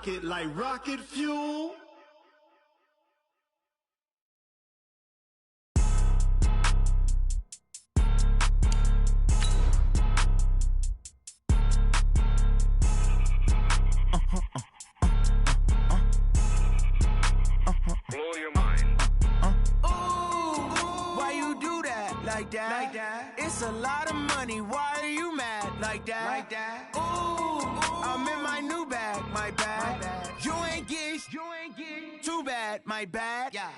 it like rocket fuel. Blow your mind. Why you do that like that? Like that? It's a lot of money. Why are you mad like that? Like that? Ooh, I'm in my new bag, my bad. You ain't get too bad, my bad. Yeah.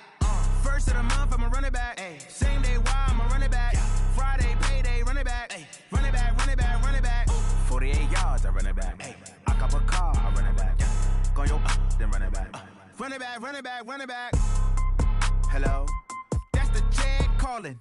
First of the month, I'ma run it back. Ay. Same day, why I'ma run it back. Yeah. Friday, payday, run it back. Ay. Run it back, run it back, run it back. 48 yards, I run it back. Ay. I cop a car, I run it back. Yeah. Go yo, then run it back. Run it back, run it back, run it back. Hello? That's the check calling.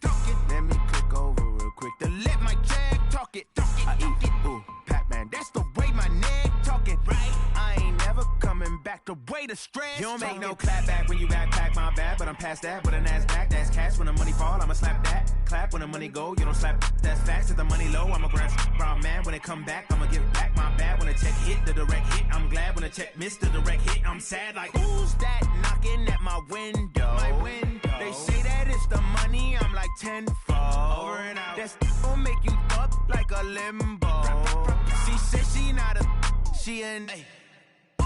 Let me click over real quick to let my check talk it. I eat it, ooh, Pac-Man. That's the way my neck talking. Right? I ain't never coming back the way the stress. You don't make no clap back when you backpack, my bad. But I'm past that with a NASDAQ. That's cash when the money fall, I'ma slap that. Clap when the money go, you don't slap. That's fast. If the money low, I'ma grab brown man. When it come back, I'ma give back my bad. When the check hit, the direct hit. I'm glad when the check missed the direct hit. I'm sad like, who's that knocking at my window? My window. They say that it's the money, I'm like tenfold. Over and out. That's gon' make you up like a limbo. She said she not a, she an. Ooh,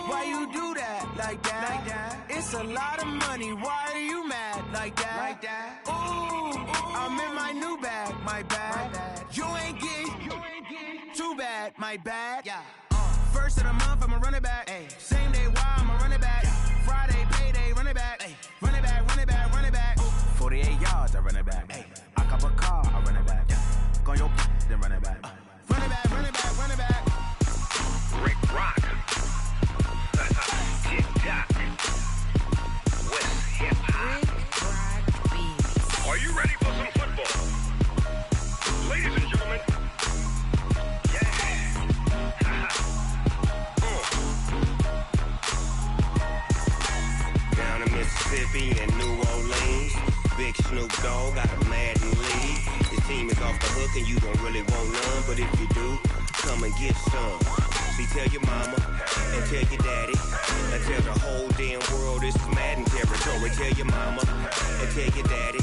why you do that like that? Like that? It's a lot of money. Why are you mad like that? Like that? Ooh, I'm in my new bag, my bad. You ain't get too bad, my bad. Yeah. First of the month, I'ma run it back. Ay. Same day, why I'ma run it back. Friday, payday, run it back. Ay. Run it back, run it back, run it back. 48 yards, I run it back. Ay. I cop a car, I run it back. Go yo, then run it back. Run it back, run it back, run it back. Rick Rock. Tick-tock. West hip-hop. Are you ready for some football? Ladies and gentlemen. Down in Mississippi and New Orleans, Big Snoop Dogg got a Madden lead. His team is off the hook and you don't really want none, but if you do, come and get some. See, tell your mama and tell your daddy and tell the whole damn world this is Madden territory. Tell your mama and tell your daddy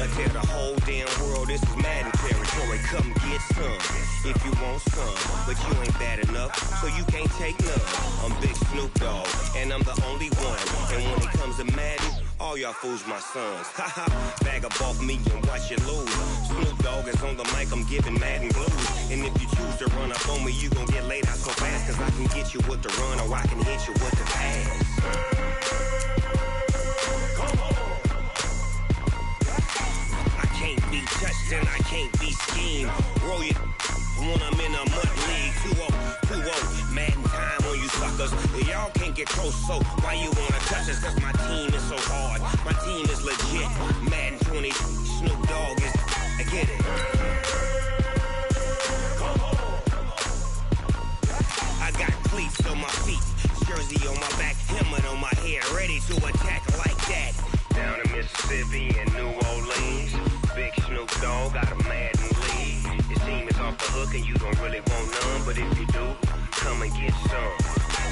and tell the whole damn world this is Madden territory. Come get some if you want some, but you ain't bad enough, so you can't take none. I'm Big Snoop Dogg and I'm the only one. And when it comes to Madden, all y'all fools my sons. Haha, bag up off me and watch you lose. Snoop Dogg is on the mic, I'm giving Madden blues. And if you choose to run up on me, you gon' get laid out so fast. Cause I can get you with the run or I can hit you with the pass. Come on. I can't be touched and I can't be schemed. Roll it when I'm in a mud league. 2-0, Madden time on you suckers. Y'all can't get close, so why you wanna touch us? Cause my team is so hard, my team is legit. Madden 20, Snoop Dogg is, I get it. Come on. I got cleats on my feet, jersey on my back, helmet on my head, ready to attack like that. Down in Mississippi and New Orleans, Big Snoop Dogg got a Madden lead. His team is off the hook and you don't really want none, but if you do, come and get some.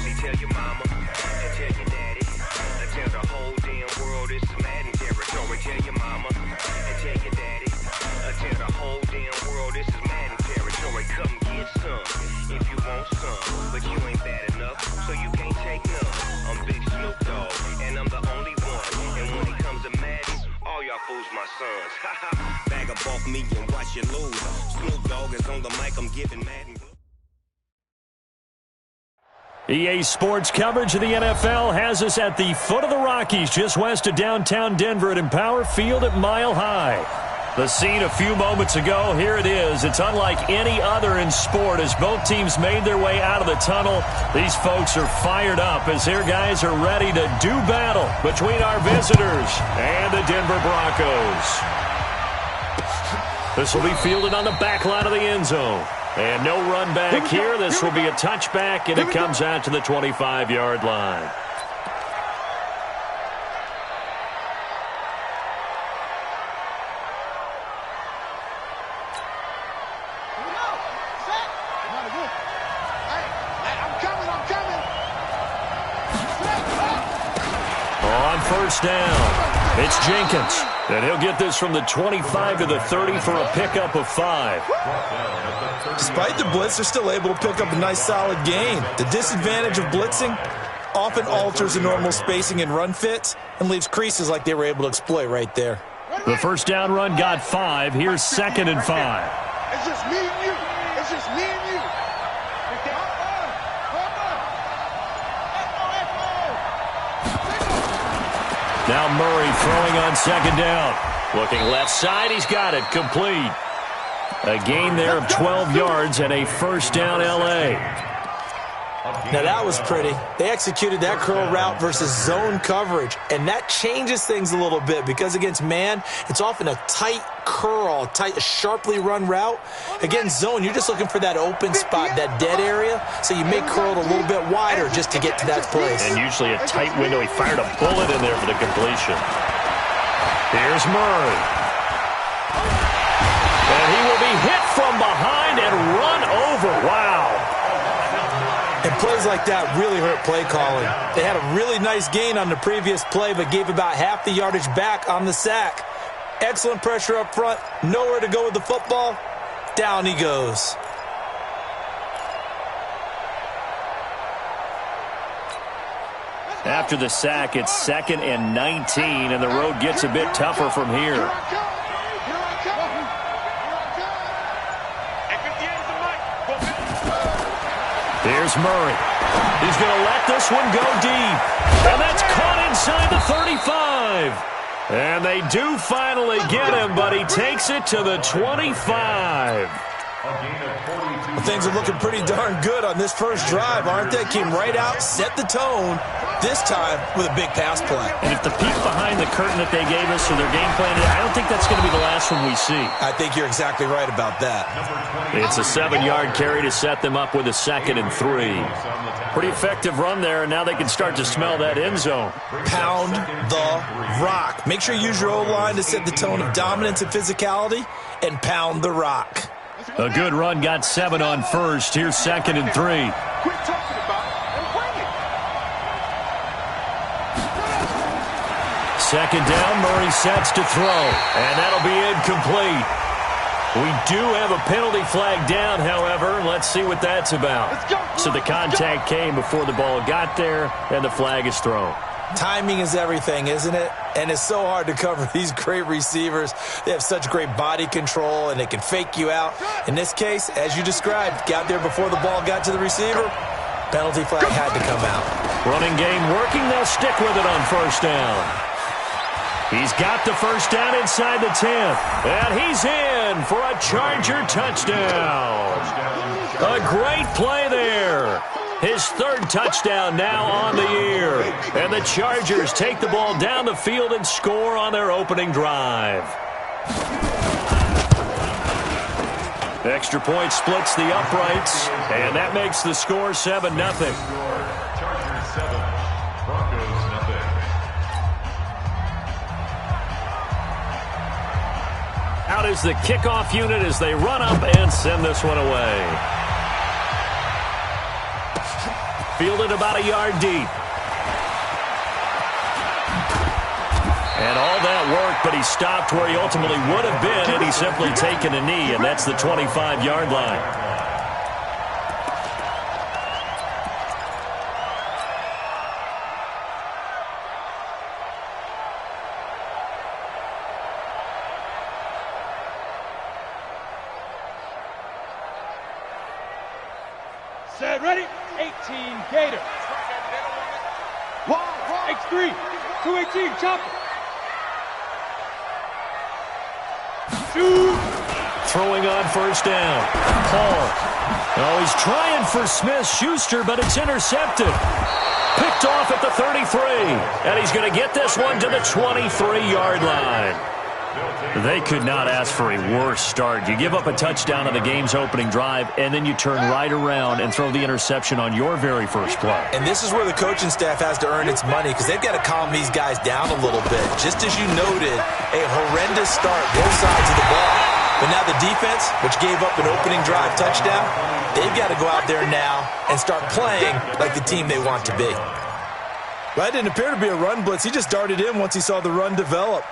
See, tell your mama and tell your daddy and tell the whole damn world this is Madden territory. Tell your mama and tell your daddy and tell the whole damn world this is Madden territory. Come get some if you want some, but you ain't bad enough, so you can't take none. I'm Big Snoop Dogg and I'm the only one. And when it comes to Madden, all y'all fools my sons. Bag up off me and watch you lose. Snoop Dogg is on the mic, I'm giving Madden. EA Sports coverage of the NFL has us at the foot of the Rockies, just west of downtown Denver at Empower Field at Mile High. The scene a few moments ago, here it is. It's unlike any other in sport as both teams made their way out of the tunnel. These folks are fired up as their guys are ready to do battle between our visitors and the Denver Broncos. This will be fielded on the back line of the end zone. And no run back here. This will be a touchback, and it comes out to the 25-yard line. On first down, it's Jenkins. And he'll get this from the 25 to the 30 for a pickup of 5. Despite the blitz, they're still able to pick up a nice, solid gain. The disadvantage of blitzing often alters the normal spacing and run fits and leaves creases like they were able to exploit right there. The first down run got 5. Here's 2nd and 5. It's just me and you. It's just me and you. Now Murray throwing on 2nd down. Looking left side, he's got it. Complete. A gain there of 12 yards and a first down L.A. Now that was pretty. They executed that curl route versus zone coverage, and that changes things a little bit because against man, it's often a tight curl, sharply run route. Against zone, you're just looking for that open spot, that dead area, so you may curl it a little bit wider just to get to that place. And usually a tight window. He fired a bullet in there for the completion. Here's Murray. And he will be hit from behind and run over. Wow. And plays like that really hurt play calling. They had a really nice gain on the previous play, but gave about half the yardage back on the sack. Excellent pressure up front. Nowhere to go with the football. Down he goes. After the sack, it's 2nd and 19, and the road gets a bit tougher from here. Here's Murray. He's going to let this one go deep. And that's caught inside the 35. And they do finally get him, but he takes it to the 25. Well, things are looking pretty darn good on this first drive, aren't they? Came right out, set the tone, this time with a big pass play. And if the peek behind the curtain that they gave us or their game plan, I don't think that's going to be the last one we see. I think you're exactly right about that. It's a 7-yard carry to set them up with a 2nd and 3. Pretty effective run there, and now they can start to smell that end zone. Pound the rock. Make sure you use your O-line to set the tone of dominance and physicality, and pound the rock. A good run got 7 on first. Here's 2nd and 3. Quit talking about it and bring it. 2nd down, Murray sets to throw, and that'll be incomplete. We do have a penalty flag down, however. Let's see what that's about. So the contact came before the ball got there, and the flag is thrown. Timing is everything, isn't it? And it's so hard to cover these great receivers. They have such great body control, and they can fake you out. In this case, as you described, got there before the ball got to the receiver. Penalty flag had to come out. Running game working. They'll stick with it on first down. He's got the first down inside the 10th. And he's in for a Charger touchdown. A great play there. His 3rd touchdown now on the year. And the Chargers take the ball down the field and score on their opening drive. Extra point splits the uprights, and that makes the score 7-0. Chargers 7, Broncos nothing. Out is the kickoff unit as they run up and send this one away. Fielded about a yard deep. And all that work, but he stopped where he ultimately would have been had he simply taken a knee, and that's the 25-yard line. Set, ready? 18, Gator. X3, 218, chopper. Shoot. Throwing on first down. Paul. Oh, he's trying for Smith-Schuster, but it's intercepted. Picked off at the 33. And he's going to get this one to the 23-yard line. They could not ask for a worse start. You give up a touchdown on the game's opening drive, and then you turn right around and throw the interception on your very first play. And this is where the coaching staff has to earn its money because they've got to calm these guys down a little bit. Just as you noted, a horrendous start both sides of the ball. But now the defense, which gave up an opening drive touchdown, they've got to go out there now and start playing like the team they want to be. That didn't appear to be a run blitz. He just darted in once he saw the run develop.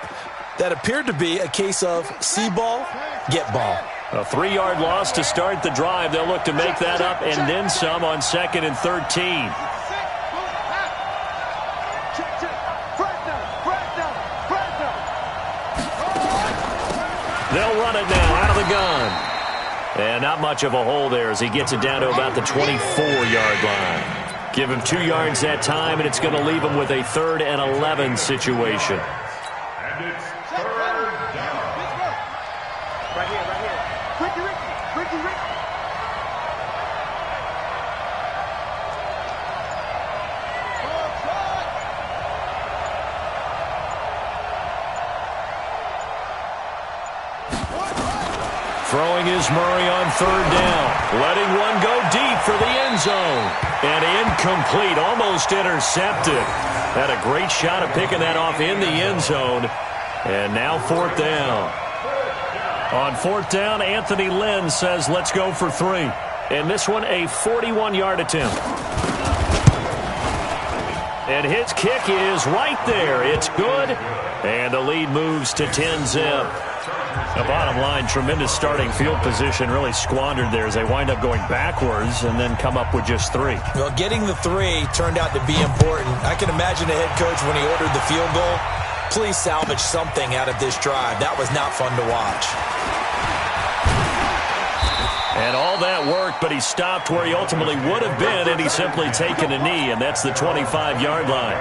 That appeared to be a case of see ball, get ball. A 3-yard loss to start the drive. They'll look to make that up and then some on 2nd and 13. They'll run it now out of the gun. And not much of a hole there as he gets it down to about the 24-yard line. Give him 2 yards that time, and it's going to leave him with a 3rd and 11 situation. And it's 3rd down. Right here. Ricky. Throwing is Murray on 3rd down. Letting one go deep for the end zone. And incomplete, almost intercepted. Had a great shot of picking that off in the end zone. And now 4th down. On 4th down, Anthony Lynn says, let's go for 3. And this one, a 41-yard attempt. And his kick is right there. It's good. And the lead moves to 10-zip. The bottom line, tremendous starting field position, really squandered there as they wind up going backwards and then come up with just 3. Well, getting the 3 turned out to be important. I can imagine the head coach when he ordered the field goal. Please salvage something out of this drive. That was not fun to watch. And all that worked, but he stopped where he ultimately would have been, and he's simply taken a knee, and that's the 25-yard line.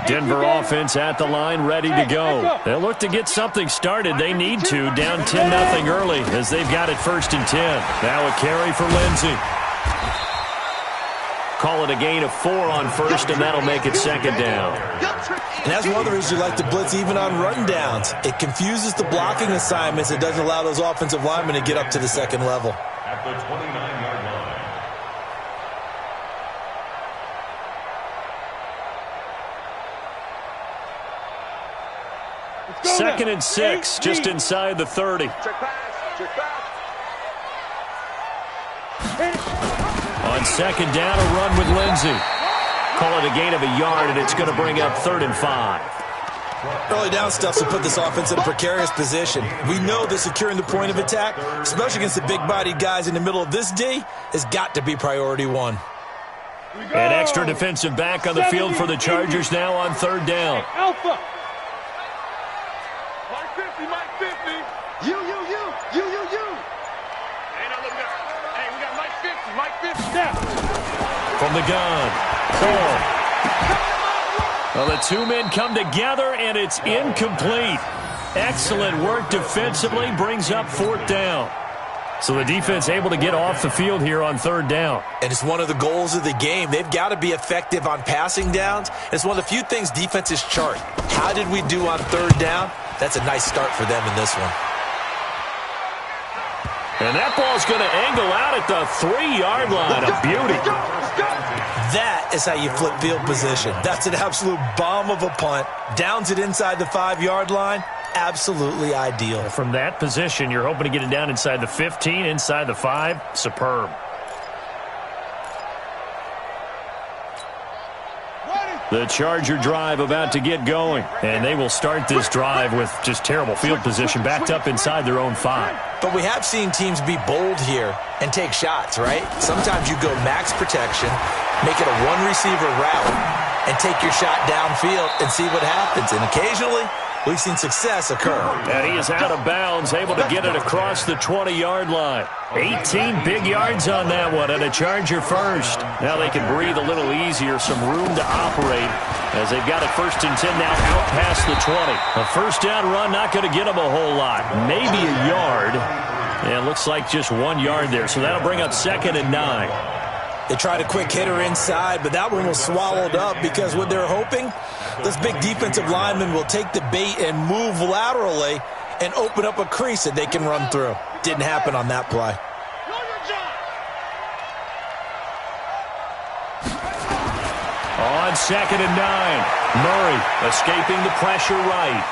Denver offense at the line, ready to go. They'll look to get something started. They need to, down 10-0 early as they've got it 1st and 10. Now a carry for Lindsey. Call it a gain of 4 on 1st, and that'll make it 2nd down. And that's one of the reasons you like to blitz even on rundowns. It confuses the blocking assignments. It doesn't allow those offensive linemen to get up to the 2nd level. At the 29-yard line. 2nd and 6, just inside the 30. Check pass. On 2nd down, a run with Lindsey. Call it a gain of a yard, and it's going to bring up 3rd and 5. Early down stuff to put this offense in a precarious position. We know that securing the point of attack, especially against the big-bodied guys in the middle of this D, has got to be priority 1. An extra defensive back on the field for the Chargers now on 3rd down. Alpha. Mike 50. You. Hey, now look at that. Hey, we got Mike 50. Now. From the gun. Well, the 2 men come together, and it's incomplete. Excellent work defensively, brings up 4th down. So the defense able to get off the field here on 3rd down. And it's one of the goals of the game. They've got to be effective on passing downs. It's one of the few things defenses chart. How did we do on 3rd down? That's a nice start for them in this one. And that ball's going to angle out at the 3-yard line. A beauty. That is how you flip field position. That's an absolute bomb of a punt. Downs it inside the 5-yard line. Absolutely ideal. From that position, you're hoping to get it down inside the 15, inside the 5. Superb. The Charger drive about to get going. And they will start this drive with just terrible field position backed up inside their own 5. But we have seen teams be bold here and take shots, right? Sometimes you go max protection, make it a 1-receiver route, and take your shot downfield and see what happens. And occasionally, we've seen success occur. And he is out of bounds, able to get it across the 20-yard line. 18 big yards on that one, and a Charger first. Now they can breathe a little easier, some room to operate as they've got it 1st and 10 now out past the 20. A 1st down run, not going to get them a whole lot. Maybe a yard. And it looks like just 1 yard there, so that'll bring up 2nd and 9. They tried a quick hitter inside, but that one was swallowed up because what they're hoping, this big defensive lineman will take the bait and move laterally and open up a crease that they can run through. Didn't happen on that play. On 2nd and 9, Murray escaping the pressure right.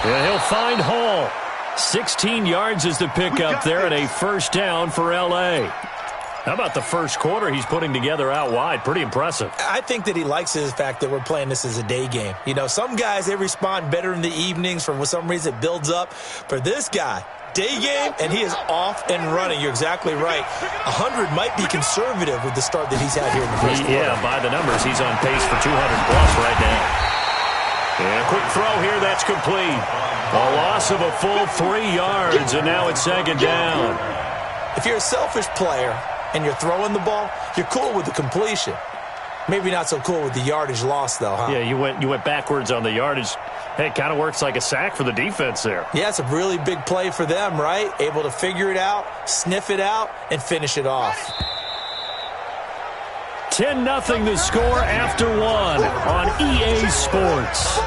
And he'll find Hall. 16 yards is the pickup there, and a 1st down for L.A. How about the first quarter he's putting together out wide? Pretty impressive. I think that he likes the fact that we're playing this as a day game. You know, some guys, they respond better in the evenings. For some reason, it builds up. For this guy, day game, and he is off and running. You're exactly right. 100 might be conservative with the start that he's had here in the first quarter. Yeah, by the numbers, he's on pace for 200-plus right now. And a quick throw here, that's complete. A loss of a full 3 yards, and now it's second down. If you're a selfish player and you're throwing the ball, you're cool with the completion. Maybe not so cool with the yardage loss, though, huh? Yeah, you went backwards on the yardage. Hey, it kind of works like a sack for the defense there. Yeah, it's a really big play for them, right? Able to figure it out, sniff it out, and finish it off. 10-0 the score after one on EA Sports.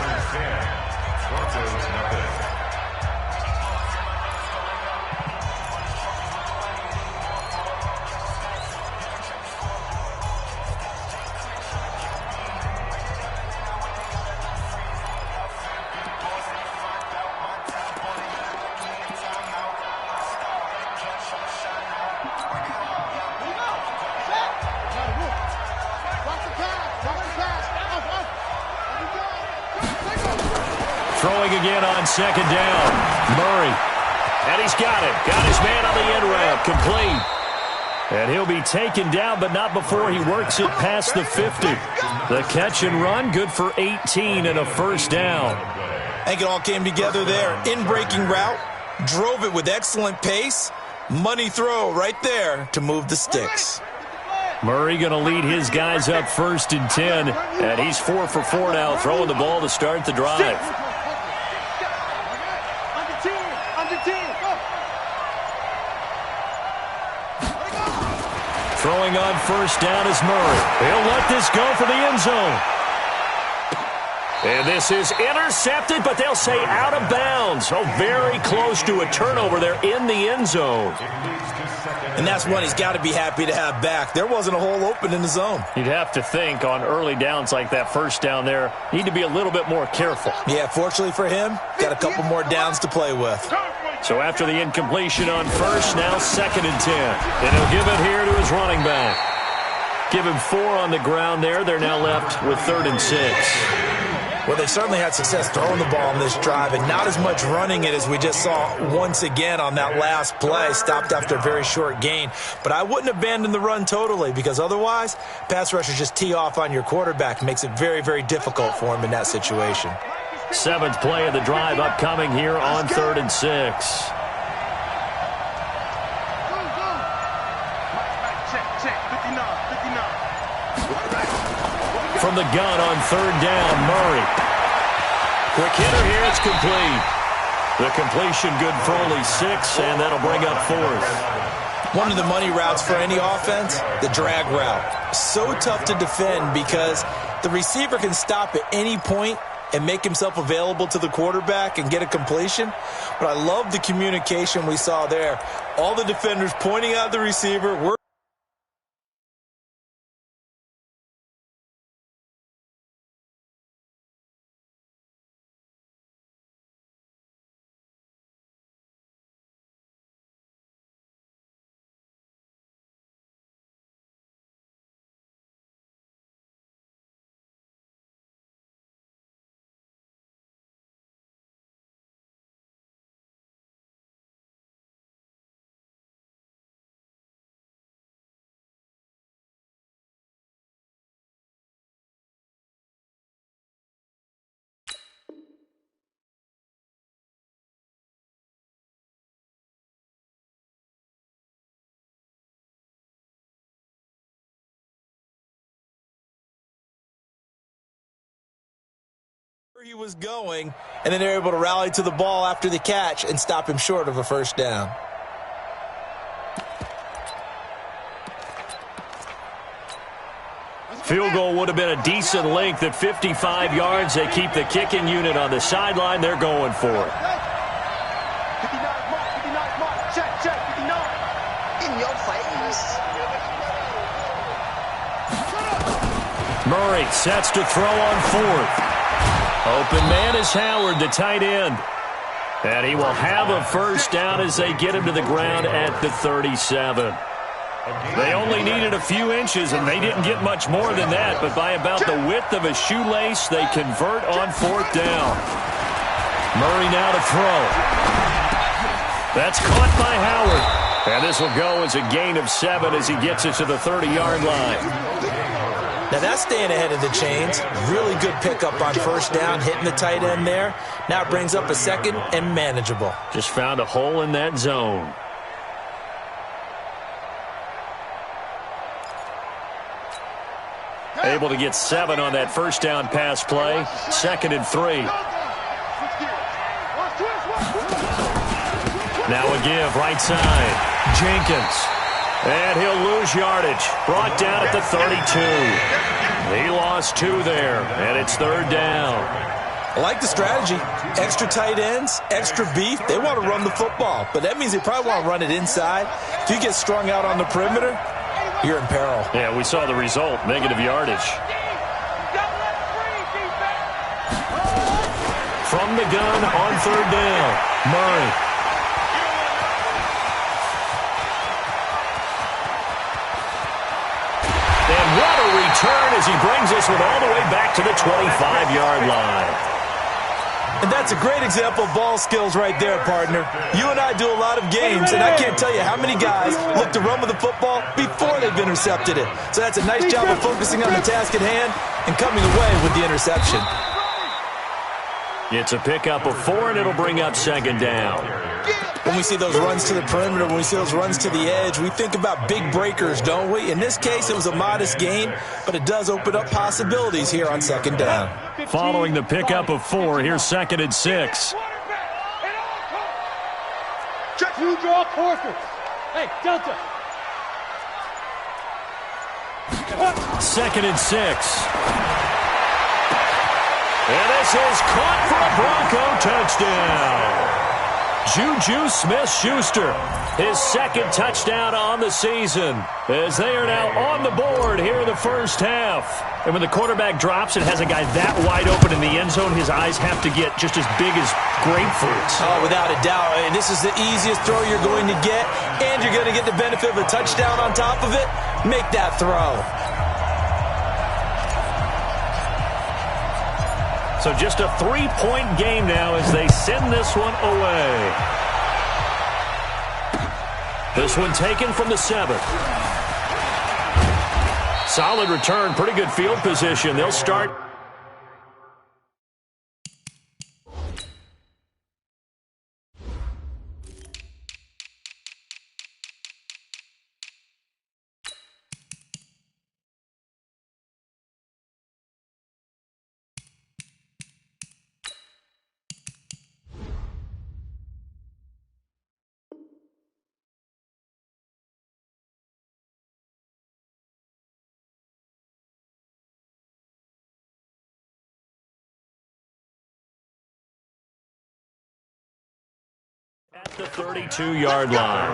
Throwing again on second down. Murray. And he's got it. Got his man on the end route. Complete. And he'll be taken down, but not before he works it past the 50. The catch and run, good for 18 and a first down. I think it all came together there. In-breaking route. Drove it with excellent pace. Money throw right there to move the sticks. Murray going to lead his guys up 1st and 10. And he's 4 for 4 now, throwing the ball to start the drive. Throwing on first down is Murray. He'll let this go for the end zone. And this is intercepted, but they'll say out of bounds. Oh, very close to a turnover there in the end zone. And that's one he's got to be happy to have back. There wasn't a hole open in the zone. You'd have to think on early downs like that first down there, need to be a little bit more careful. Yeah, fortunately for him, got a couple more downs to play with. So after the incompletion on first, now 2nd and 10. And he'll give it here to his running back. Give him 4 on the ground there. They're now left with 3rd and 6. Well, they certainly had success throwing the ball on this drive and not as much running it as we just saw once again on that last play. Stopped after a very short gain. But I wouldn't abandon the run totally because otherwise, pass rushers just tee off on your quarterback. Makes it very, very difficult for him in that situation. 7th play of the drive upcoming here on 3rd and 6. From the gun on 3rd down, Murray. Quick hitter here, it's complete. The completion good for only 6, and that'll bring up 4th. One of the money routes for any offense, the drag route. So tough to defend because the receiver can stop at any point and make himself available to the quarterback and get a completion. But I love the communication we saw there. All the defenders pointing out the receiver. He was going, and then they're able to rally to the ball after the catch and stop him short of a first down. Field goal would have been a decent length at 55 yards. They keep the kicking unit on the sideline. They're going for it. 59 mark, 59 mark, check, 59. In your face. Murray sets to throw on 4th. Open man is Howard, the tight end. And he will have a first down as they get him to the ground at the 37. They only needed a few inches, and they didn't get much more than that, but by about the width of a shoelace, they convert on 4th down. Murray now to throw. That's caught by Howard. And this will go as a gain of 7 as he gets it to the 30-yard line. Now that's staying ahead of the chains. Really good pickup on 1st down, hitting the tight end there. Now it brings up a 2nd and manageable. Just found a hole in that zone. Able to get 7 on that 1st down pass play. 2nd and 3. Now a give, right side. Jenkins. And he'll lose yardage. Brought down at the 32. He lost 2 there, and it's 3rd down. I like the strategy. Extra tight ends, extra beef. They want to run the football, but that means they probably want to run it inside. If you get strung out on the perimeter, you're in peril. Yeah, we saw the result, negative yardage. From the gun on 3rd down, Murray. And what a return as he brings this one all the way back to the 25-yard line. And that's a great example of ball skills right there, partner. You and I do a lot of games, and I can't tell you how many guys look to run with the football before they've intercepted it. So that's a nice job of focusing on the task at hand and coming away with the interception. It's a pickup of 4, and it'll bring up 2nd down. When we see those runs to the perimeter, when we see those runs to the edge, we think about big breakers, don't we? In this case, it was a modest gain, but it does open up possibilities here on 2nd down. Following the pickup of 4, here's 2nd and 6. 2 draw quarters. Hey, Delta. 2nd and 6. And this is caught for a Bronco touchdown. Juju Smith-Schuster, his 2nd touchdown on the season, as they are now on the board here in the 1st half. And when the quarterback drops and has a guy that wide open in the end zone, his eyes have to get just as big as grapefruits. Oh, without a doubt. And this is the easiest throw you're going to get, and you're going to get the benefit of a touchdown on top of it. Make that throw. So just a 3-point game now as they send this one away. This one taken from the 7th. Solid return, pretty good field position. They'll start. At the 32-yard line.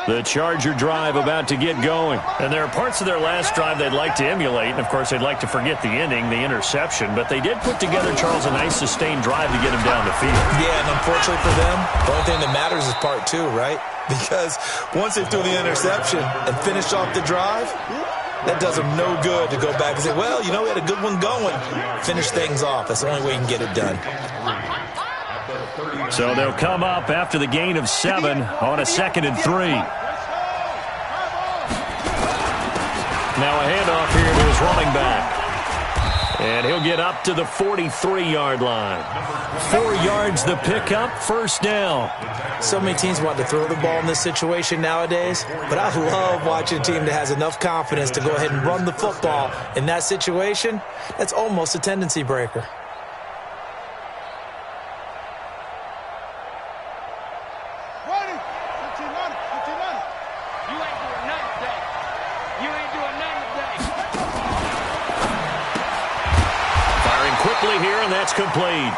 The Charger drive about to get going. And there are parts of their last drive they'd like to emulate. And, of course, they'd like to forget the ending, the interception. But they did put together, Charles, a nice sustained drive to get him down the field. Yeah, and unfortunately for them, the only thing that matters is part 2, right? Because once they threw the interception and finished off the drive, that does them no good to go back and say, well, you know, we had a good one going. Finish things off. That's the only way you can get it done. So they'll come up after the gain of 7 on a 2nd and 3. Now a handoff here to his running back. And he'll get up to the 43-yard line. 4 yards the pickup, 1st down. So many teams want to throw the ball in this situation nowadays, but I love watching a team that has enough confidence to go ahead and run the football. In that situation, that's almost a tendency breaker. Quickly here, and that's complete.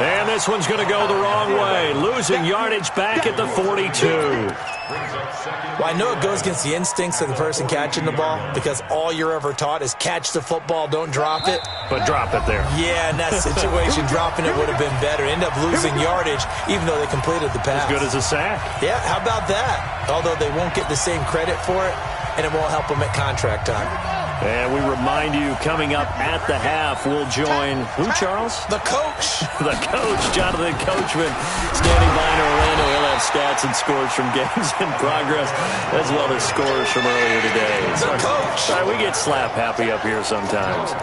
And this one's going to go the wrong way, losing yardage back at the 42. Well, I know it goes against the instincts of the person catching the ball because all you're ever taught is catch the football, don't drop it. But drop it there. Yeah, in that situation, dropping it would have been better. End up losing yardage even though they completed the pass. As good as a sack. Yeah, how about that? Although they won't get the same credit for it, and it won't help them at contract time. And we remind you, coming up at the half, we'll join who, Charles? The coach. The coach, Jonathan Coachman, standing by in Orlando. He'll have stats and scores from games in progress, as well as scores from earlier today. The coach. Sorry, we get slap happy up here sometimes.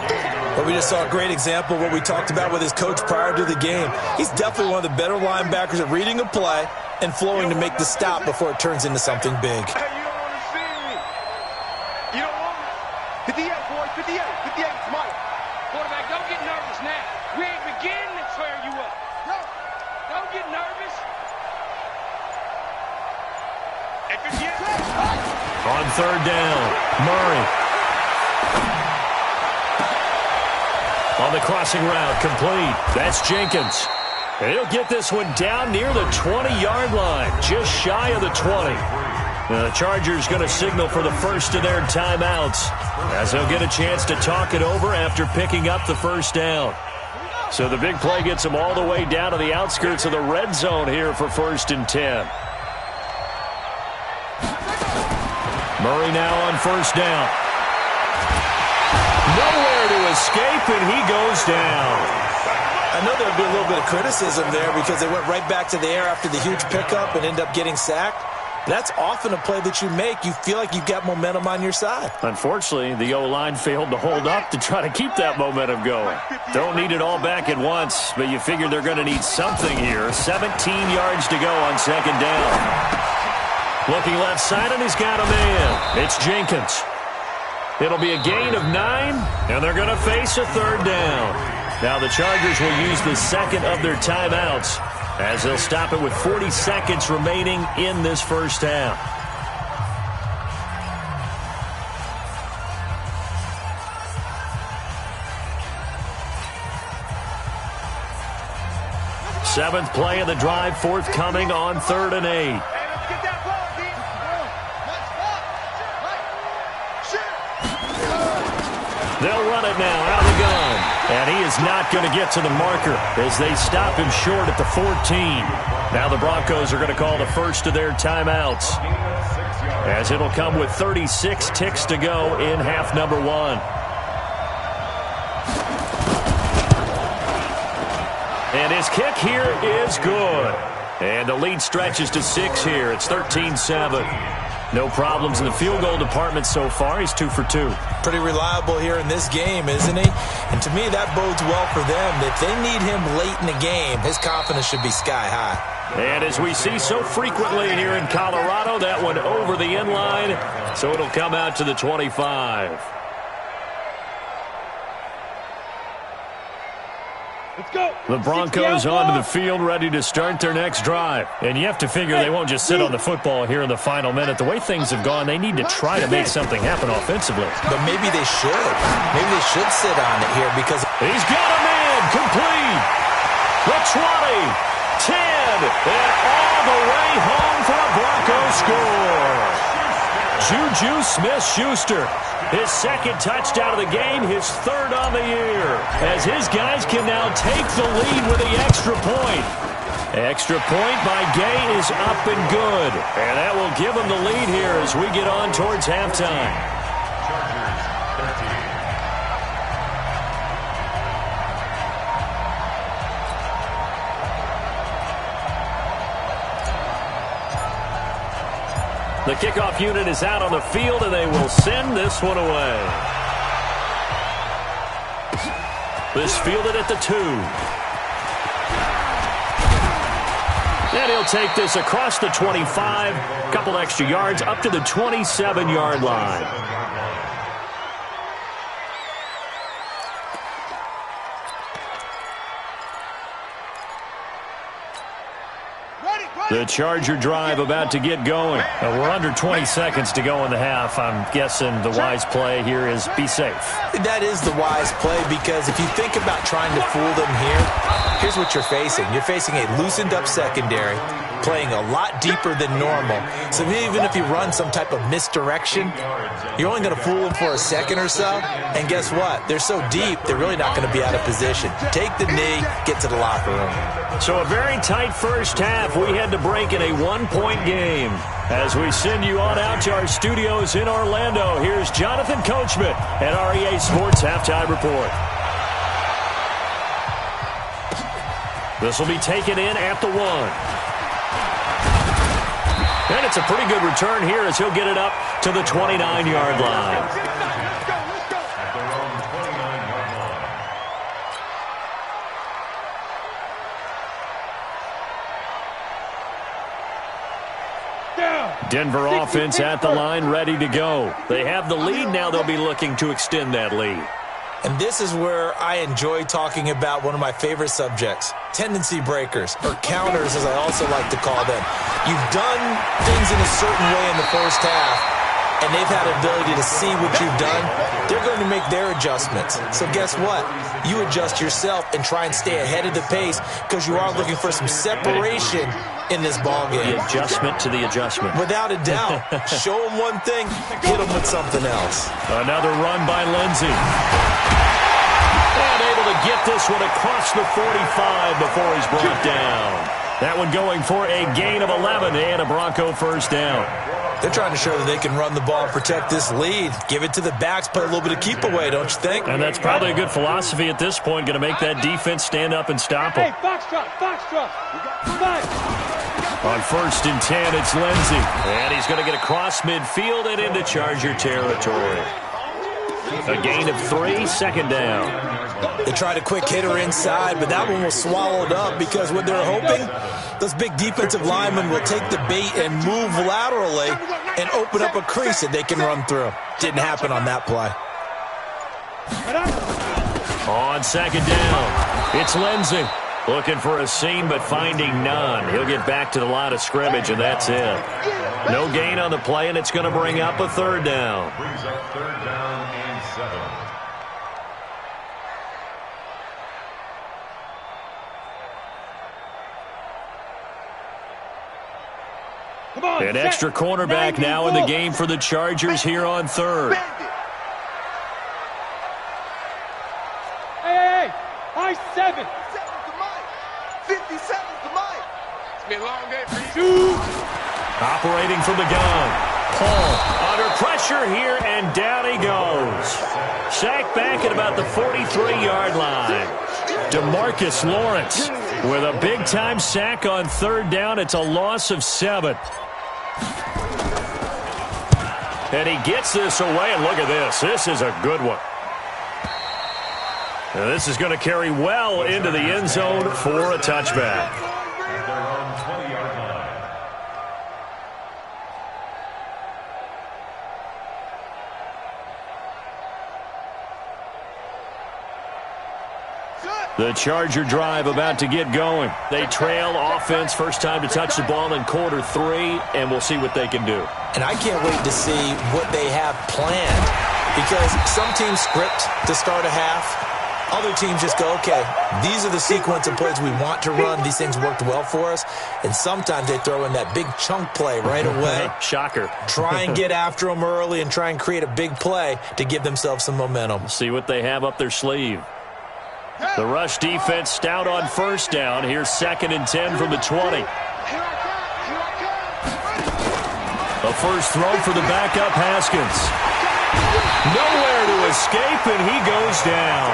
Well, we just saw a great example of what we talked about with his coach prior to the game. He's definitely one of the better linebackers at reading a play and flowing to make the stop before it turns into something big. Hey, you don't want to see me. You don't want me. 58, boys, 58. 58 is mine. Quarterback, don't get nervous now. We ain't beginning to tear you up. No, don't get nervous. At 58. On third down, Murray. On the crossing route, complete. That's Jenkins. And he'll get this one down near the 20-yard line, just shy of the 20. Now the Chargers going to signal for the first of their timeouts, as they'll get a chance to talk it over after picking up the first down. So the big play gets them all the way down to the outskirts of the red zone here for 1st and 10. Murray now on 1st down. Nowhere to escape, and he goes down. I know there would be a little bit of criticism there because they went right back to the air after the huge pickup and end up getting sacked. That's often a play that you make. You feel like you've got momentum on your side. Unfortunately, the O-line failed to hold up to try to keep that momentum going. Don't need it all back at once, but you figure they're going to need something here. 17 yards to go on 2nd down. Looking left side, and he's got a man. It's Jenkins. It'll be a gain of 9, and they're going to face a 3rd down. Now the Chargers will use the second of their timeouts, as they'll stop it with 40 seconds remaining in this first half. Seventh play of the drive forthcoming on 3rd and 8. Hey, let's get that ball, D. They'll run it now out of the gun. And he is not going to get to the marker as they stop him short at the 14. Now the Broncos are going to call the first of their timeouts, as it'll come with 36 ticks to go in half number 1. And his kick here is good. And the lead stretches to 6 here. It's 13-7. No problems in the field goal department so far. He's 2 for 2. Pretty reliable here in this game, isn't he? And to me, that bodes well for them. If they need him late in the game, his confidence should be sky high. And as we see so frequently here in Colorado, that one over the end line, so it'll come out to the 25. Let's go. The Broncos onto the field, ready to start their next drive. And you have to figure they won't just sit on the football here in the final minute. The way things have gone, they need to try to make something happen offensively. But maybe they should. Maybe they should sit on it here because he's got a man complete. The 20, 10, and all the way home for a Broncos score. Juju Smith-Schuster, his second touchdown of the game, his 3rd on the year, as his guys can now take the lead with the extra point. Extra point by Gay is up and good, and that will give them the lead here as we get on towards halftime. The kickoff unit is out on the field, and they will send this one away. This fielded at the 2. And he'll take this across the 25, a couple extra yards, up to the 27-yard line. Ready. The Charger drive about to get going. We're under 20 seconds to go in the half. I'm guessing the wise play here is be safe. That is the wise play, because if you think about trying to fool them here, here's what you're facing. You're facing a loosened up secondary, playing a lot deeper than normal. So even if you run some type of misdirection, you're only going to fool them for a second or so. And guess what? They're so deep, they're really not going to be out of position. Take the knee, get to the locker room. So a very tight first half. We had to break in a one-point game. As we send you on out to our studios in Orlando, here's Jonathan Coachman at REA Sports Halftime Report. This will be taken in at the 1. And it's a pretty good return here as he'll get it up to the 29-yard line. Denver offense at the line, ready to go. They have the lead. Now they'll be looking to extend that lead. And this is where I enjoy talking about one of my favorite subjects, tendency breakers, or counters as I also like to call them. You've done things in a certain way in the first half, and they've had an ability to see what you've done. They're going to make their adjustments. So guess what? You adjust yourself and try and stay ahead of the pace, because you are looking for some separation in this ball game. The adjustment to the adjustment. Without a doubt. Show them one thing, hit them with something else. Another run by Lindsey. And able to get this one across the 45 before he's brought down. That one going for a gain of 11 and a Bronco first down. They're trying to show that they can run the ball and protect this lead. Give it to the backs, play a little bit of keep away, don't you think? And that's probably a good philosophy at this point, going to make that defense stand up and stop them. Hey, foxtrot. On 1st and 10, it's Lindsey. And he's going to get across midfield and into Charger territory. A gain of 3, second down. They tried a quick hitter inside, but that one was swallowed up because what they're hoping, those big defensive linemen will take the bait and move laterally and open up a crease that they can run through. Didn't happen on that play. On second down, it's Lindsey. Looking for a seam, but finding none. He'll get back to the line of scrimmage, and that's it. No gain on the play, and it's going to bring up a third down. Brings up 3rd down and 7. An extra cornerback now in the game for the Chargers here on 3rd. Hey, I-7. 57's the mic. It's been a long day for you. Operating from the gun. Paul under pressure here, and down he goes. Sacked back at about the 43-yard line. DeMarcus Lawrence with a big-time sack on 3rd down. It's a loss of 7. And he gets this away, and look at this. This is a good one. Now this is going to carry well into the end zone for a touchback. At their own 20-yard line. The Charger drive about to get going. They trail offense, first time to touch the ball in quarter 3, and we'll see what they can do. And I can't wait to see what they have planned, because some teams script to start a half. Other teams just go, okay, these are the sequence of plays we want to run. These things worked well for us. And sometimes they throw in that big chunk play right away. Shocker. Try and get after them early and try and create a big play to give themselves some momentum. See what they have up their sleeve. The rush defense stout on 1st down. Here's 2nd and 10 from the 20. A first throw for the backup Haskins. Nowhere to escape, and he goes down.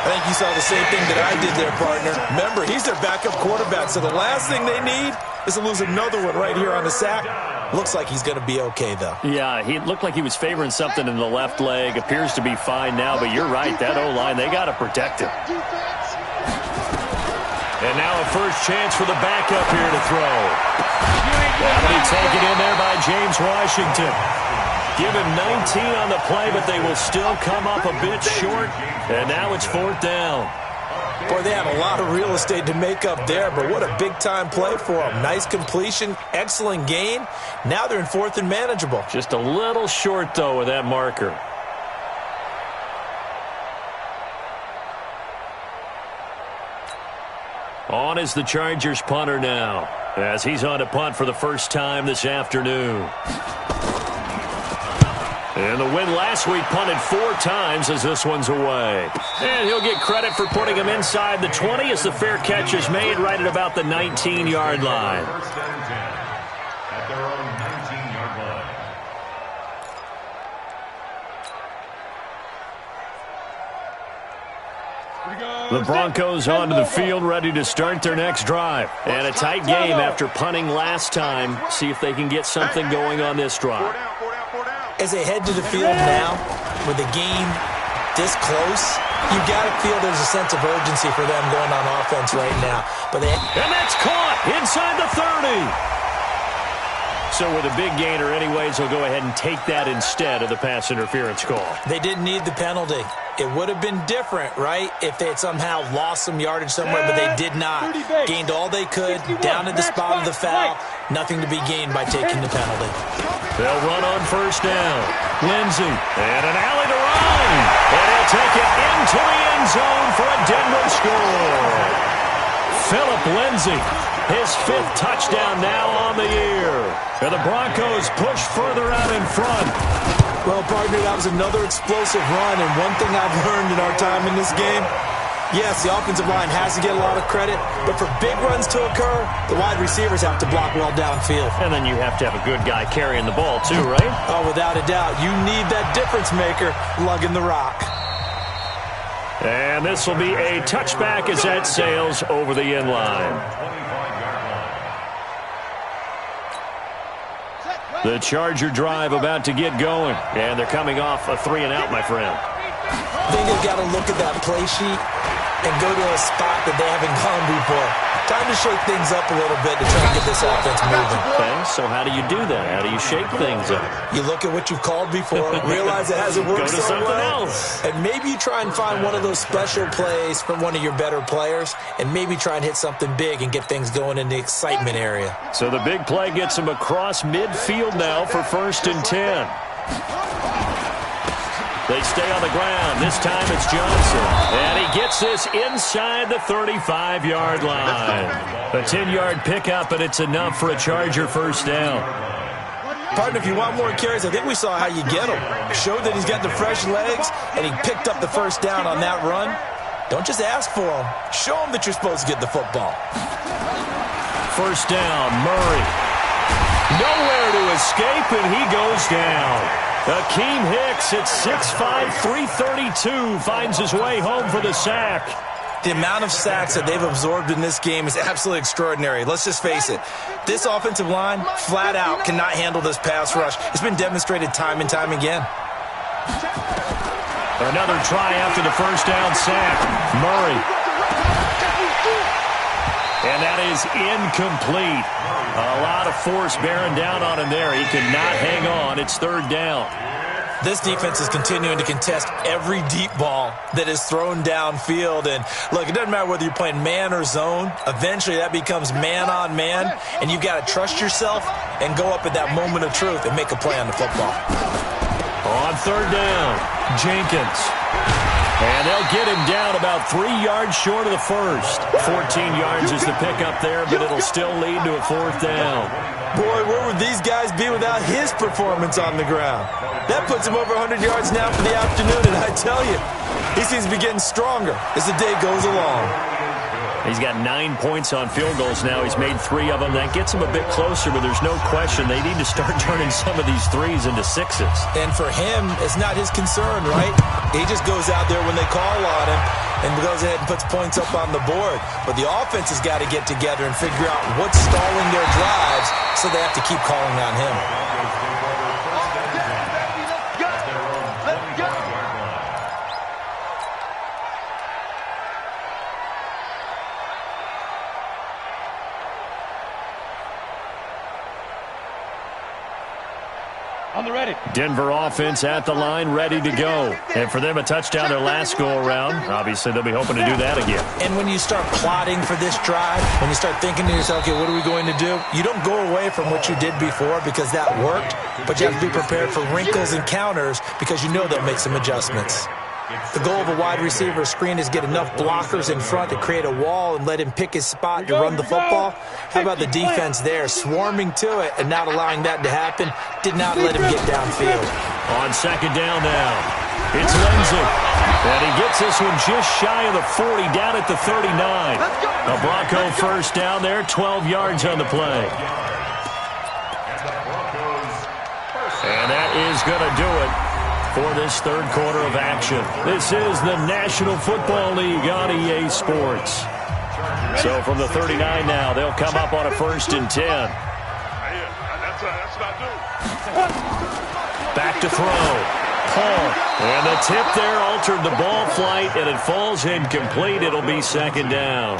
I think you saw the same thing that I did there, partner. Remember, he's their backup quarterback, so the last thing they need is to lose another one right here on the sack. Looks like he's going to be okay, though. Yeah, he looked like he was favoring something in the left leg. Appears to be fine now, but you're right. That O-line, they got to protect him. And now a first chance for the backup here to throw. That'll be taken in there by James Washington. Give him 19 on the play, but they will still come up a bit short. And now it's 4th down. Boy, they had a lot of real estate to make up there, but what a big-time play for them. Nice completion, excellent gain. Now they're in 4th and manageable. Just a little short, though, with that marker. On is the Chargers punter now, as he's on to punt for the first time this afternoon. And the win last week punted 4 times as this one's away. And he'll get credit for putting him inside the 20 as the fair catch is made right at about the 19-yard line. First and 10 at their own 19-yard line. The Broncos onto the field, ready to start their next drive. And a tight game after punting last time. See if they can get something going on this drive. As they head to the field now, with the game this close, you got to feel there's a sense of urgency for them going on offense right now. And that's caught inside the 30. So with a big gainer anyways, they'll go ahead and take that instead of the pass interference call. They didn't need the penalty. It would have been different, right, if they had somehow lost some yardage somewhere, but they did not. Gained all they could, down at the spot of the foul. Nothing to be gained by taking the penalty. They'll run on first down. Lindsey, and an alley to run. And he'll take it into the end zone for a Denver score. Philip Lindsey, his 5th touchdown now on the year. And the Broncos push further out in front. Well, partner, that was another explosive run, and one thing I've learned in our time in this game, yes, the offensive line has to get a lot of credit, but for big runs to occur, the wide receivers have to block well downfield. And then you have to have a good guy carrying the ball too, right? Oh, without a doubt. You need that difference maker lugging the rock. And this will be a touchback as that sails over the end line. The Charger drive about to get going. And they're coming off a 3-and-out, my friend. I think they've got to look at that play sheet and go to a spot that they haven't gone before. Time to shake things up a little bit to try and get this offense moving. Okay, so how do you do that? How do you shake things up? You look at what you've called before, realize it hasn't worked so well, else. and maybe you try and find one of those special plays from one of your better players, and maybe try and hit something big and get things going in the excitement area. So the big play gets him across midfield now for 1st and 10. They stay on the ground. This time it's Johnson. And he gets this inside the 35-yard line. A 10-yard pickup, and it's enough for a Charger first down. Partner, if you want more carries, I think we saw how you get him. Showed that he's got the fresh legs, and he picked up the first down on that run. Don't just ask for him. Show him that you're supposed to get the football. First down, Murray. Nowhere to escape, and he goes down. Akeem Hicks at 6'5", 332 finds his way home for the sack. The amount of sacks that they've absorbed in this game is absolutely extraordinary. Let's just face it. This offensive line, flat out, cannot handle this pass rush. It's been demonstrated time and time again. Another try after the first down sack. Murray. And that is incomplete. A lot of force bearing down on him there. He could not hang on. It's 3rd down. This defense is continuing to contest every deep ball that is thrown downfield. And, look, it doesn't matter whether you're playing man or zone. Eventually that becomes man on man. And you've got to trust yourself and go up at that moment of truth and make a play on the football. On 3rd down, Jenkins. And they'll get him down about 3 yards short of the first. 14 yards is the pickup there, but it'll still lead to a 4th down. Boy, where would these guys be without his performance on the ground? That puts him over 100 yards now for the afternoon, and I tell you, he seems to be getting stronger as the day goes along. He's got 9 points on field goals now. He's made 3 of them. That gets him a bit closer, but there's no question they need to start turning some of these 3s into 6s. And for him, it's not his concern, right? He just goes out there when they call on him and goes ahead and puts points up on the board. But the offense has got to get together and figure out what's stalling their drives, so they have to keep calling on him. On the ready. Denver offense at the line, ready to go. And for them, a touchdown their last go-around. Obviously, they'll be hoping to do that again. And when you start plotting for this drive, when you start thinking to yourself, okay, what are we going to do? You don't go away from what you did before because that worked, but you have to be prepared for wrinkles and counters because you know they'll make some adjustments. The goal of a wide receiver screen is get enough blockers in front to create a wall and let him pick his spot to run the football. How about the defense there, swarming to it and not allowing that to happen? Did not let him get downfield. On second down now, it's Lindsey. And he gets this one just shy of the 40, down at the 39. A Bronco first down there, 12 yards on the play. And that is going to do it for this third quarter of action. This is the National Football League on EA Sports. So from the 39 now, they'll come up on a 1st and 10. That's what I do. Back to throw. Paul. And the tip there altered the ball flight, and it falls incomplete. It'll be 2nd down.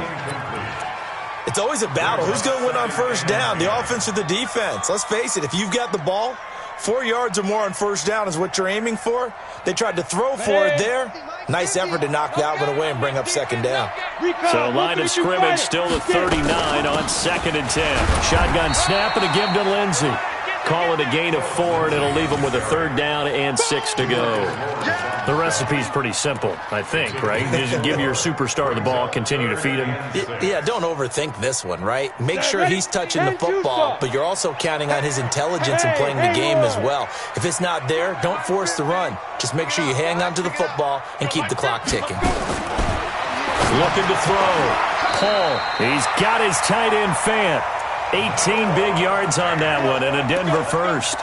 It's always a battle. Who's going to win on 1st down, the offense or the defense? Let's face it, if you've got the ball, 4 yards or more on 1st down is what you're aiming for. They tried to throw for it there. Nice effort to knock that one away and bring up 2nd down. So line of scrimmage still the 39 on 2nd and 10. Shotgun snap and a give to Lindsey. Call it a gain of 4, and it'll leave them with a 3rd down and 6 to go. The recipe's pretty simple, I think, right? Just give your superstar the ball, continue to feed him. Yeah, don't overthink this one, right? Make sure he's touching the football, but you're also counting on his intelligence in playing the game as well. If it's not there, don't force the run. Just make sure you hang on to the football and keep the clock ticking. Looking to throw. Paul, he's got his tight end Fant. 18 big yards on that one, and a Denver first.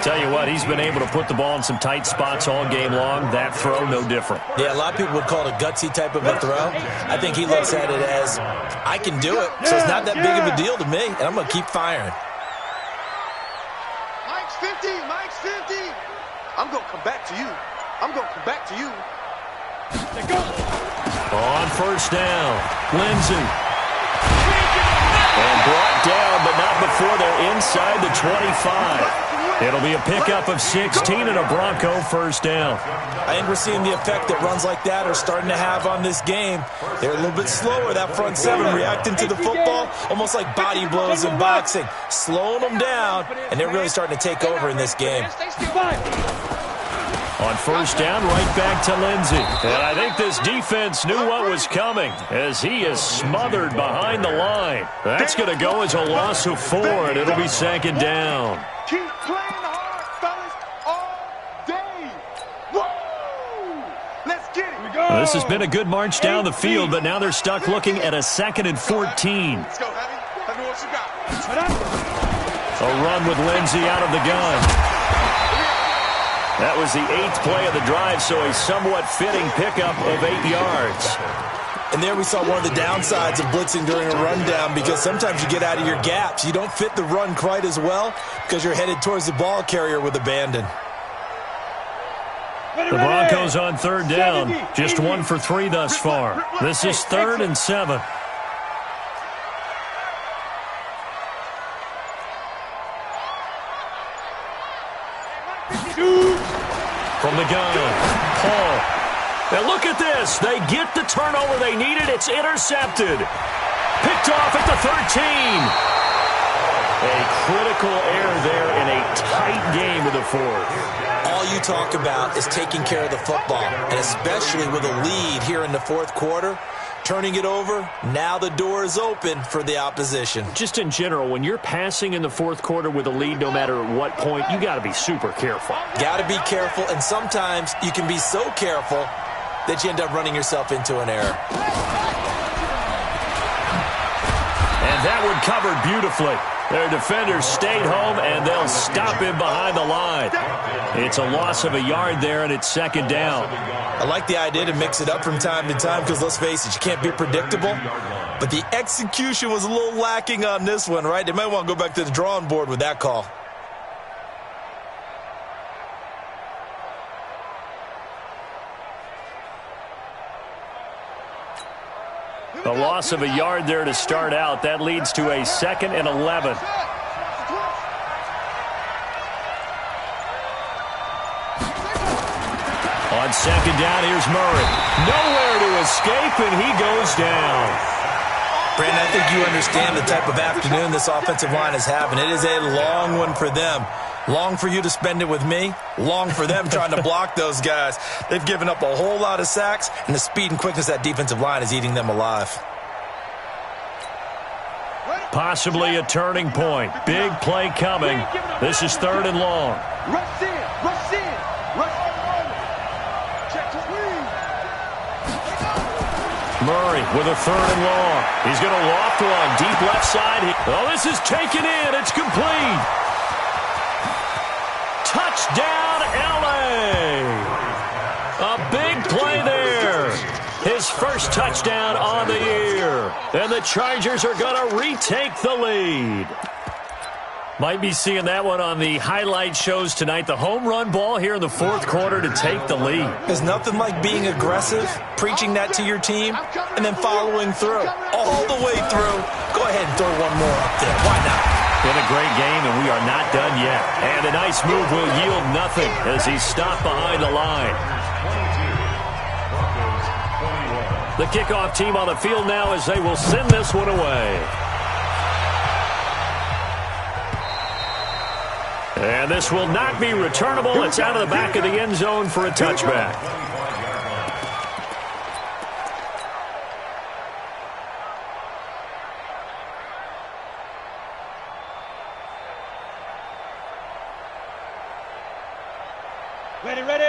Tell you what, he's been able to put the ball in some tight spots all game long. That throw, no different. Yeah, a lot of people would call it a gutsy type of a throw. I think he looks at it as, I can do it, so it's not that big of a deal to me, and I'm going to keep firing. Mike's 50, Mike's 50. I'm going to come back to you. I'm going to come back to you. On 1st down, Lindsey. And brought down, but not before they're inside the 25. It'll be a pickup of 16 and a Bronco 1st down. I think we're seeing the effect that runs like that are starting to have on this game. They're a little bit slower, that front 7, reacting to the football, almost like body blows in boxing, slowing them down, and they're really starting to take over in this game. On 1st down, right back to Lindsey. And I think this defense knew what was coming as he is smothered behind the line. That's going to go as a loss of 4, and it'll be 2nd down. Keep playing hard, fellas, all day. Woo! Let's get it. Well, this has been a good march down the field, but now they're stuck looking at a 2nd and 14. Let's go, Heavy. Let me what you got. A run with Lindsey out of the gun. That was the 8th play of the drive, so a somewhat fitting pickup of 8 yards. And there we saw one of the downsides of blitzing during a rundown, because sometimes you get out of your gaps. You don't fit the run quite as well because you're headed towards the ball carrier with abandon. The Broncos on 3rd down. Just 1 for 3 thus far. This is 3rd and 7. From the gun, Paul. Now look at this. They get the turnover they needed. It's intercepted. Picked off at the 13. A critical error there in a tight game of the 4th. All you talk about is taking care of the football, and especially with a lead here in the 4th quarter. Turning it over, now the door is open for the opposition. Just in general, when you're passing in the 4th quarter with a lead, no matter at what point, you got to be super careful. Got to be careful, and sometimes you can be so careful that you end up running yourself into an error. And that one covered beautifully. Their defenders stayed home, and they'll stop him behind the line. It's a loss of a yard there, and it's 2nd down. I like the idea to mix it up from time to time because, let's face it, you can't be predictable. But the execution was a little lacking on this one, right? They might want to go back to the drawing board with that call. A loss of a yard there to start out. That leads to a 2nd and 11. On second down, here's Murray. Nowhere to escape, and he goes down. Brandon, I think you understand the type of afternoon this offensive line is having. It is a long one for them. Long for you to spend it with me. Long for them trying to block those guys. They've given up a whole lot of sacks, and the speed and quickness of that defensive line is eating them alive. Possibly a turning point. Big play coming. This is 3rd and long. Rush in, rush in, rush in. Check the lead. Murray with a 3rd and long. He's going to loft one. Deep left side. Oh, this is taken in. It's complete. Touchdown, L.A. A big play there. His first touchdown on the year. And the Chargers are going to retake the lead. Might be seeing that one on the highlight shows tonight. The home run ball here in the 4th quarter to take the lead. There's nothing like being aggressive, preaching that to your team, and then following through. All the way through. Go ahead and throw one more up there. Why not? Been a great game, and we are not done yet. And a nice move will yield nothing as he's stopped behind the line. The kickoff team on the field now as they will send this one away. And this will not be returnable. It's out of the back of the end zone for a touchback.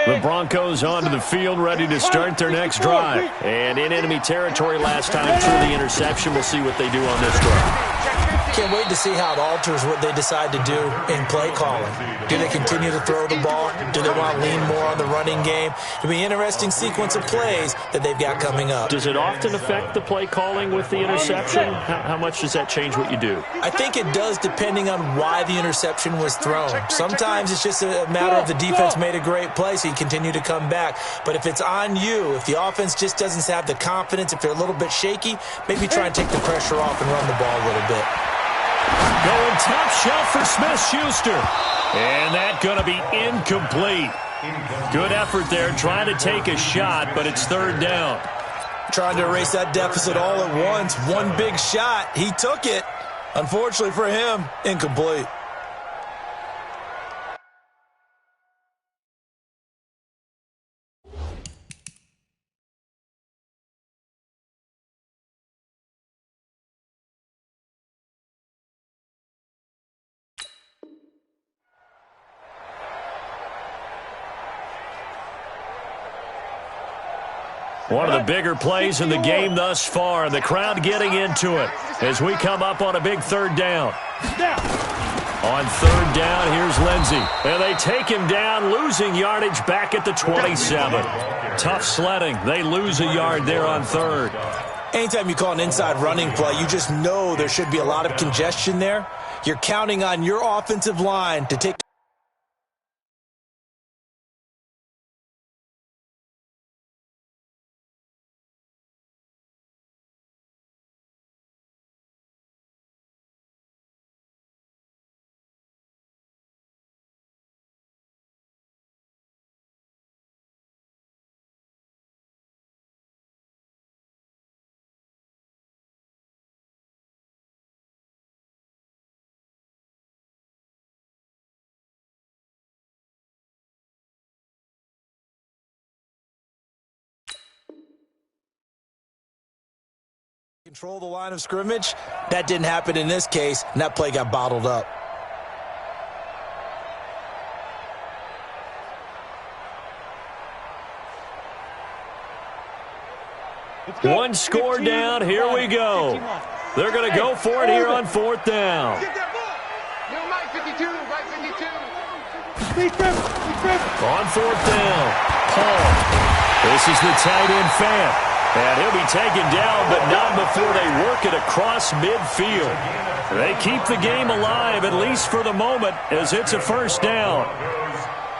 The Broncos onto the field, ready to start their next drive. And in enemy territory last time through the interception. We'll see what they do on this drive. Can't wait to see how it alters what they decide to do in play calling. Do they continue to throw the ball? Do they want to lean more on the running game? It'll be an interesting sequence of plays that they've got coming up. Does it often affect the play calling with the interception? How much does that change what you do? I think it does, depending on why the interception was thrown. Sometimes it's just a matter of the defense made a great play, so you continue to come back. But if it's on you, if the offense just doesn't have the confidence, if they're a little bit shaky, maybe try and take the pressure off and run the ball a little bit. Going top shelf for Smith-Schuster. And that's going to be incomplete. Good effort there, trying to take a shot, but it's 3rd down. Trying to erase that deficit all at once. One big shot. He took it. Unfortunately for him, incomplete. One of the bigger plays in the game thus far, and the crowd getting into it as we come up on a big 3rd down. On 3rd down, here's Lindsey. And they take him down, losing yardage back at the 27. Tough sledding. They lose a yard there on 3rd. Anytime you call an inside running play, you just know there should be a lot of congestion there. You're counting on your offensive line to take control the line of scrimmage. That didn't happen in this case, and that play got bottled up. One score down. Here we go. They're going to go for it here on 4th down. Mike 52, Mike 52. On 4th down, Paul. This is the tight end Fant. And he'll be taken down, but not before they work it across midfield. They keep the game alive, at least for the moment, as it's a 1st down.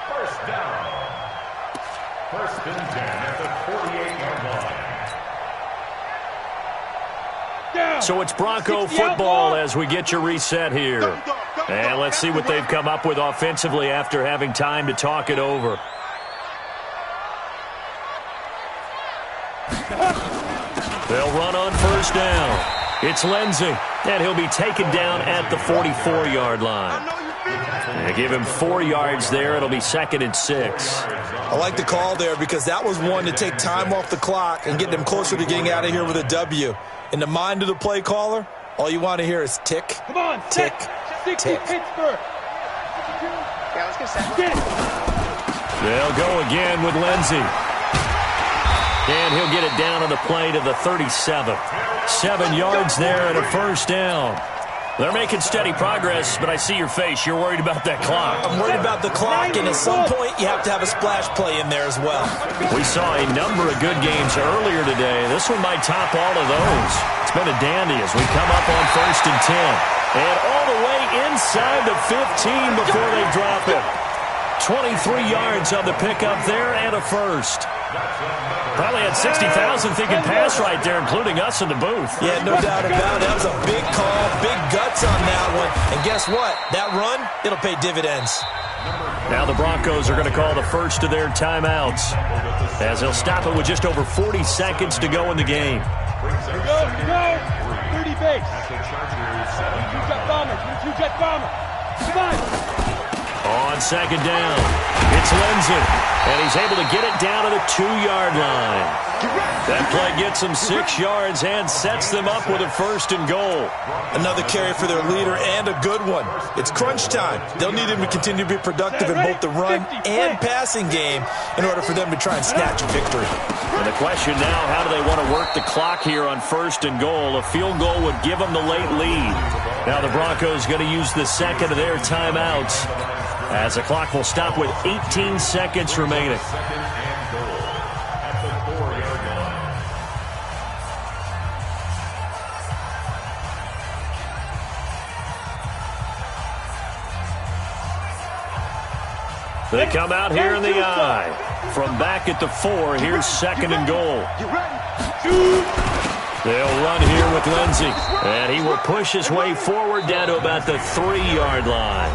First down. 1st and 10 at the 48-yard line. So it's Bronco football as we get your reset here. And let's see what they've come up with offensively after having time to talk it over. first down. It's Lindsey, and he'll be taken down at the 44-yard line. They give him 4 yards there. It'll be 2nd and 6. I like the call there because that was one to take time off the clock and get them closer to getting out of here with a W. In the mind of the play caller, all you want to hear is tick, Come on, tick, tick. Pittsburgh. Yeah, let's get set. They'll go again with Lindsey. And he'll get it down on the play to the 37. 7 yards there and a first down. They're making steady progress, but I see your face. You're worried about that clock. I'm worried about the clock, and at some point you have to have a splash play in there as well. We saw a number of good games earlier today. This one might top all of those. It's been a dandy as we come up on 1st and 10. And all the way inside the 15 before they drop it. 23 yards on the pickup there and a first. Probably had 60,000 thinking pass right there, including us in the booth. Yeah, no doubt about it. That was a big call, big guts on that one. And guess what? That run, it'll pay dividends. Now the Broncos are going to call the first of their timeouts as they'll stop it with just over 40 seconds to go in the game. Go. 30 base. You got bomber. You got bomber. Come on. On 2nd down, it's Lindsey, and he's able to get it down to the 2-yard line. That play gets them 6 yards and sets them up with a 1st and goal. Another carry for their leader and a good one. It's crunch time. They'll need him to continue to be productive in both the run and passing game in order for them to try and snatch a victory. And the question now, how do they want to work the clock here on 1st and goal? A field goal would give them the late lead. Now the Broncos going to use the second of their timeouts, as the clock will stop with 18 seconds remaining. They come out here in the I. From back at the 4, here's 2nd and goal. They'll run here with Lindsey, and he will push his way forward down to about the 3-yard line.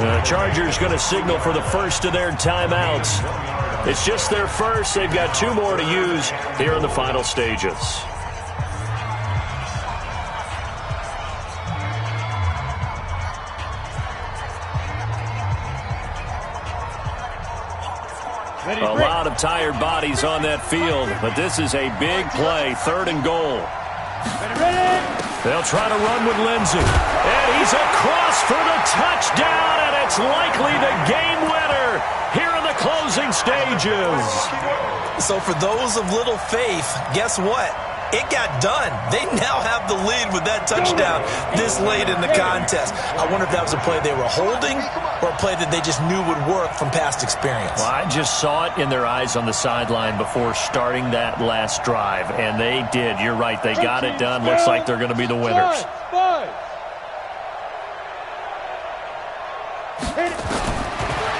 The Chargers going to signal for the first of their timeouts. It's just their first. They've got 2 more to use here in the final stages. A lot of tired bodies on that field, but this is a big play, 3rd and goal. They'll try to run with Lindsey, and he's across for the touchdown, and it's likely the game winner here in the closing stages. So for those of little faith, guess what? It got done. They now have the lead with that touchdown this late in the contest. I wonder if that was a play they were holding or a play that they just knew would work from past experience. Well, I just saw it in their eyes on the sideline before starting that last drive, and they did. You're right. They got it done. Looks like they're going to be the winners.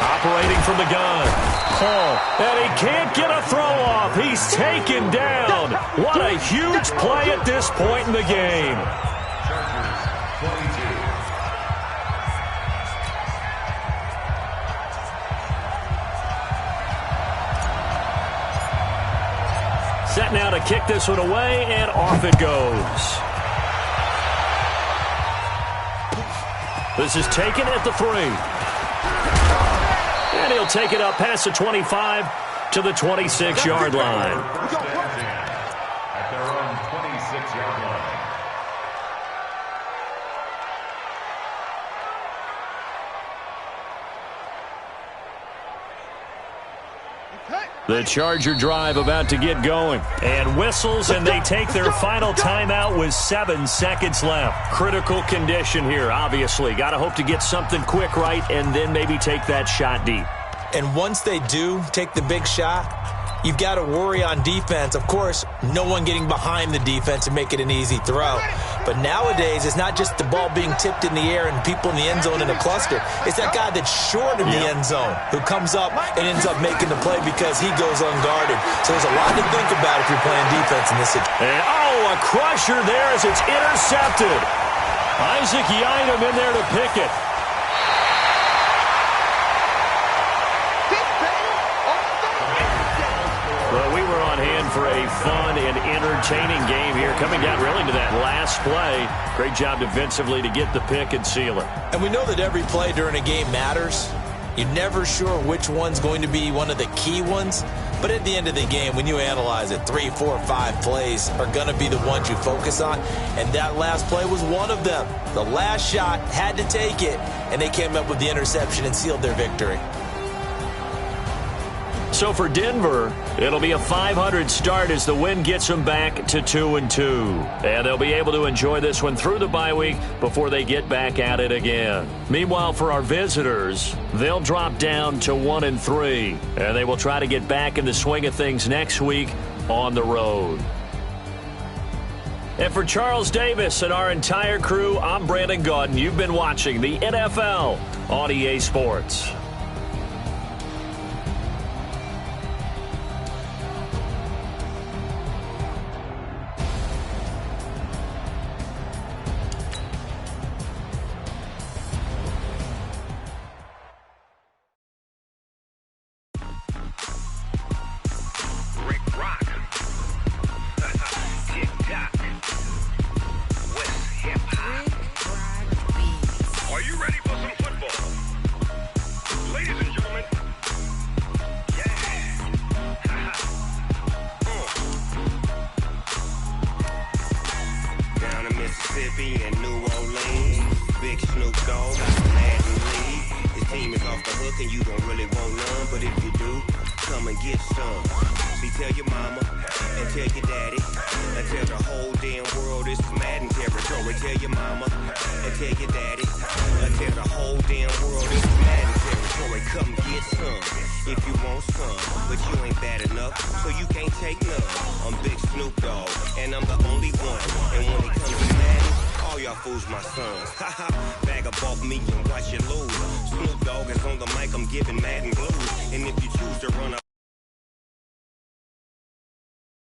Operating from the gun. And he can't get a throw off. He's taken down. What a huge play at this point in the game. Set now to kick this one away, and off it goes. This is taken at the 3. And he'll take it up past the 25 to the 26-yard line. At their own 26-yard line. The Charger drive about to get going. And whistles, and they take their final timeout with 7 seconds left. Critical condition here, obviously. Got to hope to get something quick right and then maybe take that shot deep. And once they do take the big shot, you've got to worry on defense. Of course, no one getting behind the defense and make it an easy throw. But nowadays, it's not just the ball being tipped in the air and people in the end zone in a cluster. It's that guy that's short of the end zone who comes up and ends up making the play because he goes unguarded. So there's a lot to think about if you're playing defense in this situation. And, a crusher there as it's intercepted. Isaac Yiadom in there to pick it. for a fun and entertaining game here. Coming down really to that last play. Great job defensively to get the pick and seal it. And we know that every play during a game matters. You're never sure which one's going to be one of the key ones. But at the end of the game, when you analyze it, 3, 4, 5 plays are going to be the ones you focus on. And that last play was one of them. The last shot had to take it, and they came up with the interception and sealed their victory. So for Denver, it'll be a .500 start as the win gets them back to 2-2. And they'll be able to enjoy this one through the bye week before they get back at it again. Meanwhile, for our visitors, they'll drop down to 1-3. And they will try to get back in the swing of things next week on the road. And for Charles Davis and our entire crew, I'm Brandon Gaudin. You've been watching the NFL on EA Sports. Mississippi and New Orleans. Big Snoop Dogg got the Madden League. His team is off the hook and you don't really want none, but if you do, come and get some. See, tell your mama and tell your daddy and tell the whole damn world this is Madden territory. Tell your mama and tell your daddy and tell the whole damn world this is Madden territory. Come get some if you want some, but you ain't bad enough, so you can't take none. I'm Big Snoop Dogg and I'm the only one, and when it comes to Madden, all y'all fools my sons. Haha, bag of bought me and watch you lose. Snoop Dogg is on the mic, I'm giving Madden blues, and if you choose to run up